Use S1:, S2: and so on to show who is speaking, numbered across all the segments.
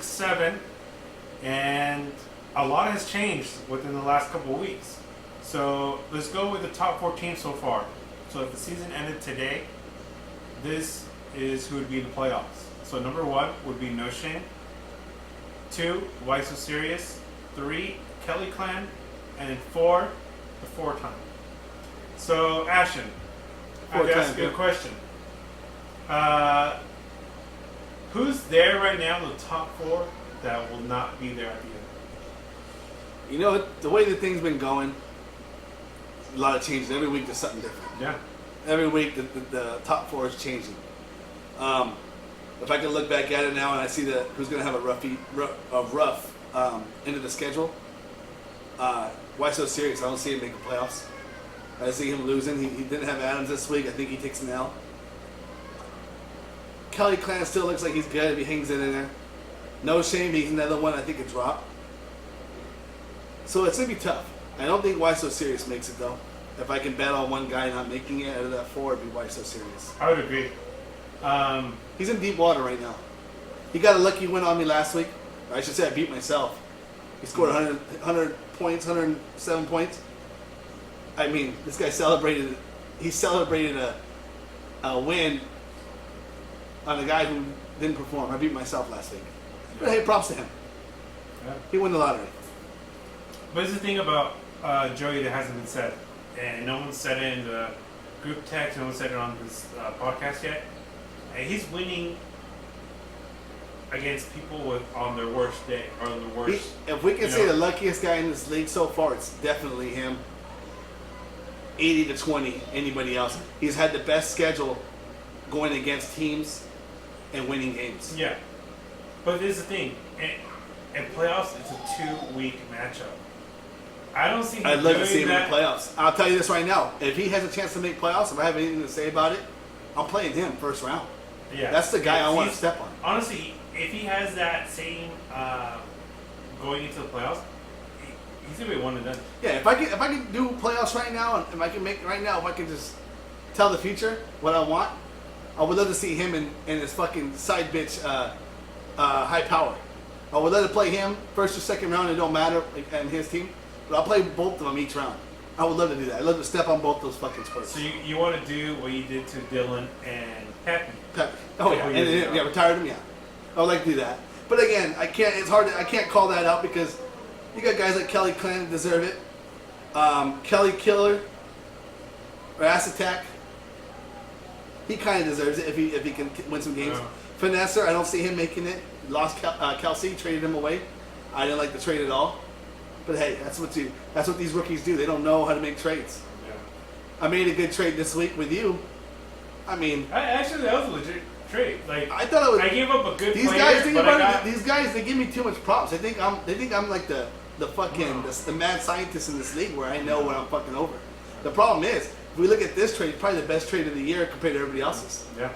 S1: 7, and a lot has changed within the last couple of weeks. So let's go with the top 4 teams so far. So if the season ended today, this is who would be in the playoffs. So number 1 would be No Shame. 2, Why So Serious. 3, Kelly Clan. And then 4, the 4-time. So Ashton, I have to ask you a question. Who's there right now in the top 4 that will not be there at the end?
S2: You know, the way the thing's been going, a lot of changes. Every week there's something different.
S1: Yeah.
S2: Every week the top 4 is changing. If I can look back at it now and I see that who's going to have a rough end of the schedule, Why So Serious? I don't see him making playoffs. I see him losing. He didn't have Adams this week. I think he takes an L. Kelly Clan still looks like he's good if he hangs it in there. No Shame, he's another one I think could drop. So it's going to be tough. I don't think Why So Serious makes it, though. If I can bet on one guy not making it out of that 4, it'd be Why So Serious.
S1: I would agree.
S2: He's in deep water right now. He got a lucky win on me last week. I should say I beat myself. He scored 100 points, 107 points. I mean, this guy celebrated. He celebrated a win on a guy who didn't perform. I beat myself last week. But hey, props to him.
S1: Yeah.
S2: He won the lottery.
S1: But there's the thing about Joey that hasn't been said. And no one said it in the group text, no one said it on this podcast yet. And he's winning against people on their worst day, or on the worst.
S2: If we can say the luckiest guy in this league so far, it's definitely him. 80 to 20, anybody else. He's had the best schedule going against teams and winning games.
S1: Yeah. But here's the thing. In playoffs, it's a 2-week matchup. I don't see him
S2: I'd love to see him
S1: that.
S2: in the playoffs. I'll tell you this right now. If he has a chance to make playoffs, if I have anything to say about it, I'm playing him first round.
S1: Yeah.
S2: That's the guy I want to step on.
S1: Honestly, if he has that same going into the playoffs, he's gonna be one and done.
S2: Yeah, if I can do playoffs right now, and if I can make it right now, if I can just tell the future what I want, I would love to see him in his fucking side bitch high power. I would love to play him first or second round. It don't matter, and his team, but I'll play both of them each round. I would love to do that. I'd love to step on both those fucking Spurs.
S1: So you want to do what you did to Dylan and Pepe?
S2: Oh yeah, and retired him. Yeah, I would like to do that. But again, I can't. It's hard. I can't call that out because you got guys like Kelly Clan that deserve it. Kelly Killer, or Ass Attack. He kind of deserves it if he can win some games.
S1: Yeah.
S2: Finesser, I don't see him making it. Lost Kelsey, traded him away. I didn't like the trade at all. But hey, that's what these rookies do. They don't know how to make trades.
S1: Yeah.
S2: I made a good trade this week with you. I mean,
S1: actually, that was a legit trade. Like
S2: I thought it was.
S1: I gave up a good
S2: These
S1: player,
S2: guys think
S1: but
S2: about it. These guys, they give me too much props. They think I'm like the fucking the mad scientist in this league where I know what I'm fucking over. The problem is, if we look at this trade, probably the best trade of the year compared to everybody else's.
S1: Yeah.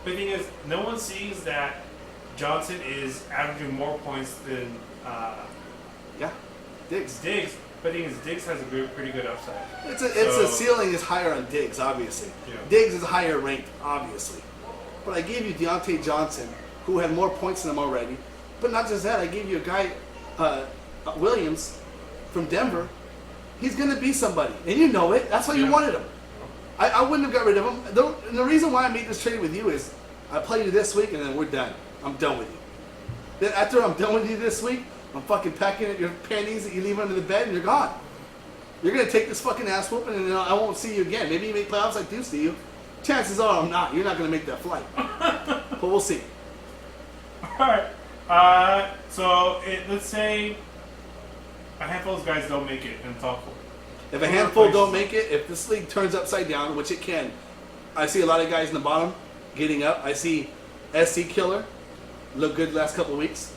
S1: But the thing is, no one sees that Johnson is averaging more points than
S2: Diggs.
S1: But the thing is, Diggs has a pretty good upside.
S2: It's a ceiling is higher on Diggs, obviously.
S1: Yeah.
S2: Diggs is higher ranked, obviously. But I gave you Deontay Johnson, who had more points than him already. But not just that, I gave you a guy, Williams, from Denver. He's going to be somebody. And you know it. That's why you wanted him. I wouldn't have got rid of him. And the reason why I made this trade with you is I play you this week and then we're done. I'm done with you. Then after I'm done with you this week, I'm fucking packing up your panties that you leave under the bed and you're gone. You're going to take this fucking ass whooping and then I won't see you again. Maybe you make playoffs, I do see you. Chances are I'm not. You're not going to make that flight. But we'll see.
S1: Alright. Let's say a handful of guys don't make it in the top 4.
S2: If a handful don't make it, if this league turns upside down, which it can, I see a lot of guys in the bottom getting up. I see SC Killer look good last couple of weeks.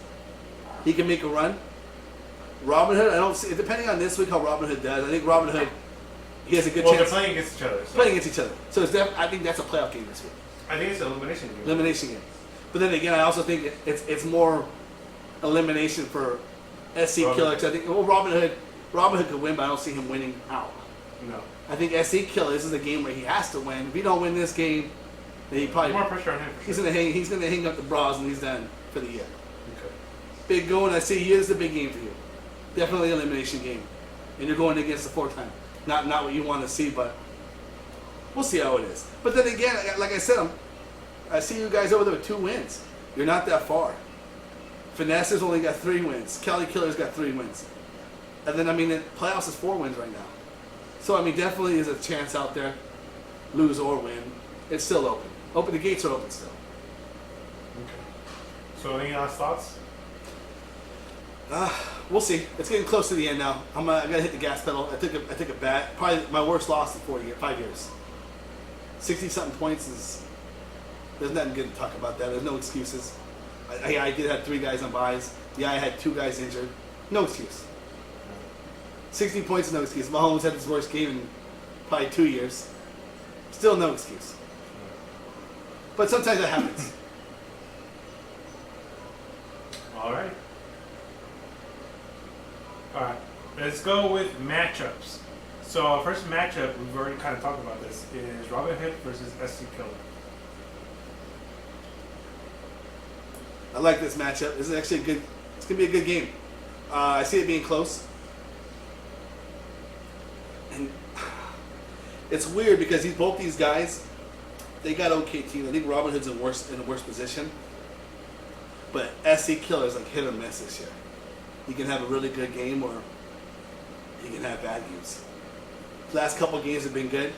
S2: He can make a run. Robin Hood, I don't see, depending on this week how Robin Hood does, I think Robin Hood, he has a good chance.
S1: They're playing against each other.
S2: Playing against each other. So I think that's a playoff game this week.
S1: I think it's an elimination game.
S2: Elimination game. But then again, I also think it's more elimination for SC Killer. Because I think, Robin Hood could win, but I don't see him winning out.
S1: No.
S2: I think SC Killer, this is a game where he has to win. If he don't win this game, then he probably
S1: more pressure on him.
S2: He's gonna hang up the bras and he's done for the year.
S1: Okay.
S2: Big Goon, I see here's the big game for you. Definitely an elimination game. And you're going against the 4-time. Not what you want to see, but we'll see how it is. But then again, like I said, I see you guys over there with 2 wins. You're not that far. Finesse's only got 3 wins. Kelly Killer's got 3 wins. And then, I mean, the playoffs is 4 wins right now. So, I mean, definitely is a chance out there. Lose or win. It's still open. The gates are open still.
S1: Okay. So, any last thoughts?
S2: We'll see. It's getting close to the end now. I gotta hit the gas pedal. I took a bat. Probably my worst loss in 5 years. 60-something points is. There's nothing good to talk about that. There's no excuses. I did have 3 guys on buys. Yeah, I had 2 guys injured. No excuse. 60 points, no excuse. Mahomes had his worst game in probably 2 years. Still no excuse. But sometimes that happens.
S1: All right. All right. Let's go with matchups. So our first matchup, we've already kind of talked about this, is Robin Hood versus SC Killer.
S2: I like this matchup. This is actually a good. It's gonna be a good game. I see it being close, and it's weird because both these guys, they got okay teams. I think Robin Hood's in a worse position, but SC Killer is like hit or miss this year. He can have a really good game, or he can have bad games. The last couple games have been good.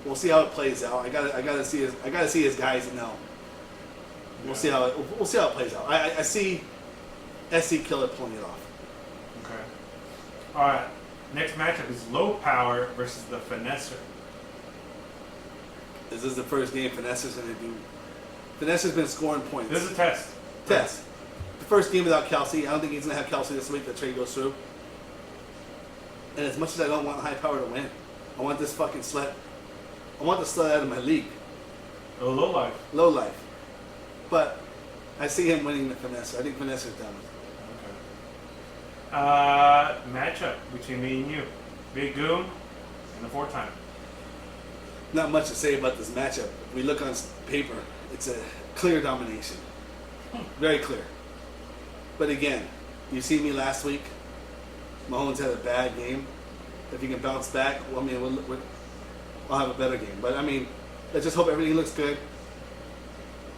S2: We'll see how it plays out. I gotta see his guys and know. We'll see how it plays out. I see SC Killer pulling it off.
S1: Okay. All right. Next matchup is Low Power versus the Finesser.
S2: This is the first game Finesser's going to do. Finesser's been scoring points.
S1: This is a test.
S2: Test. The first game without Kelsey. I don't think he's going to have Kelsey this week. The trade goes through. And as much as I don't want High Power to win, I want this fucking slut. I want the slut out of my league.
S1: Oh, Low Life.
S2: Low life. But I see him winning the Finesser. I think Finesser's done with it.
S1: Okay. Matchup between me and you. Big Goon and the 4-time.
S2: Not much to say about this matchup. If we look on paper, it's a clear domination. Very clear. But again, you see me last week. Mahomes had a bad game. If he can bounce back, well, I mean, I'll have a better game. But I mean, let's just hope everything looks good.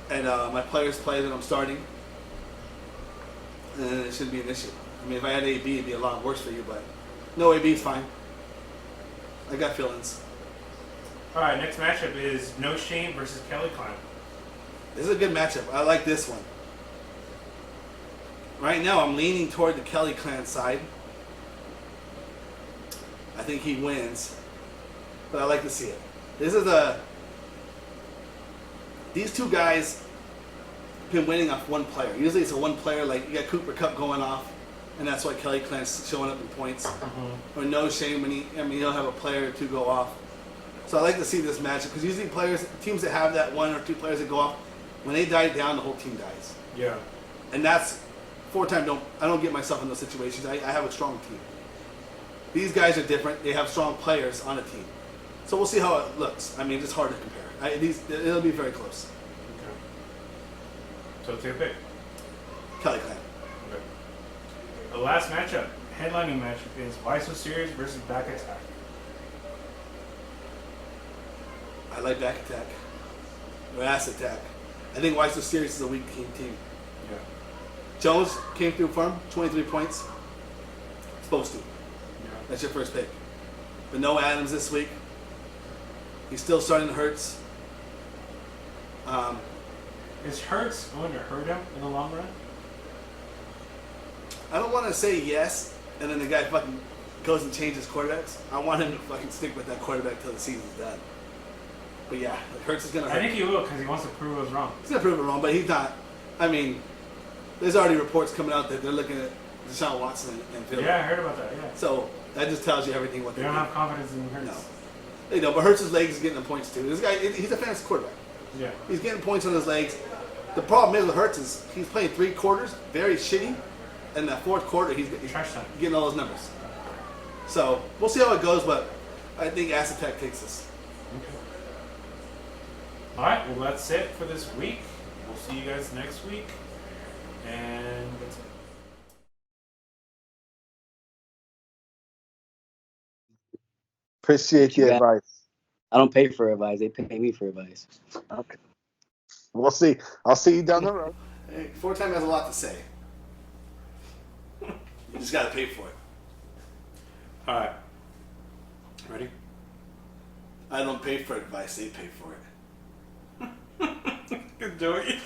S2: And my players play that I'm starting. And it shouldn't be an issue. I mean, if I had AB, it'd be a lot worse for you. But no, AB is fine. I got feelings.
S1: All right, next matchup is No Shame versus Kelly Clan.
S2: This is a good matchup. I like this one. Right now, I'm leaning toward the Kelly Clan side. I think he wins, but I like to see it. These 2 guys have been winning off one player. Usually it's a one player, like you got Cooper Kupp going off, and that's why Kelly Clan's showing up in points. Or No Shame when he'll have a player or 2 go off. So I like to see this matchup because usually teams that have that 1 or 2 players that go off, when they die down, the whole team dies.
S1: Yeah.
S2: And that's 4-time. I don't get myself in those situations. I have a strong team. These guys are different. They have strong players on a team. So we'll see how it looks. I mean, it's hard to compare. It'll be very close.
S1: Okay. So take a pick.
S2: Kelly Clan.
S1: Okay. The last matchup, headlining matchup, is Why So Serious versus Back Attack.
S2: I like Back Attack. Or Ass Attack. I think Why So Serious is a weak team.
S1: Yeah.
S2: Jones came through for him, 23 points. Supposed to.
S1: Yeah.
S2: That's your first pick. But no Adams this week. He's still starting to Hurts.
S1: Is Hurts going to hurt him in the long run?
S2: I don't want to say yes, and then the guy fucking goes and changes quarterbacks. I want him to fucking stick with that quarterback till the season's done. But yeah, Hurts is going to hurt.
S1: I think he will because he wants to prove us wrong.
S2: He's going to prove it wrong, but he's not. I mean, there's already reports coming out that they're looking at Deshaun Watson and Philly.
S1: Yeah, I heard about that, yeah.
S2: So that just tells you everything what
S1: They
S2: they're
S1: don't
S2: doing.
S1: have confidence in Hurts.
S2: No. They don't, but Hurts' legs is getting the points too. This guy, he's a fantasy quarterback.
S1: Yeah.
S2: He's getting points on his legs. The problem is with Hurts is he's playing 3 quarters, very shitty, and that 4th quarter he's
S1: Trash time.
S2: getting all those numbers. So we'll see how it goes, but I think Ass Attack takes this.
S1: Okay. All right, well, that's it for this week. We'll see you guys next week. And that's it.
S3: Appreciate the
S4: You got-
S3: advice.
S4: I don't pay for advice. They pay me for advice.
S3: Okay. We'll see. I'll see you down the road.
S2: Hey, 4-time has a lot to say. You just gotta pay for it.
S1: All right. Ready?
S2: I don't pay for advice; they pay for it.
S1: Good, Joey.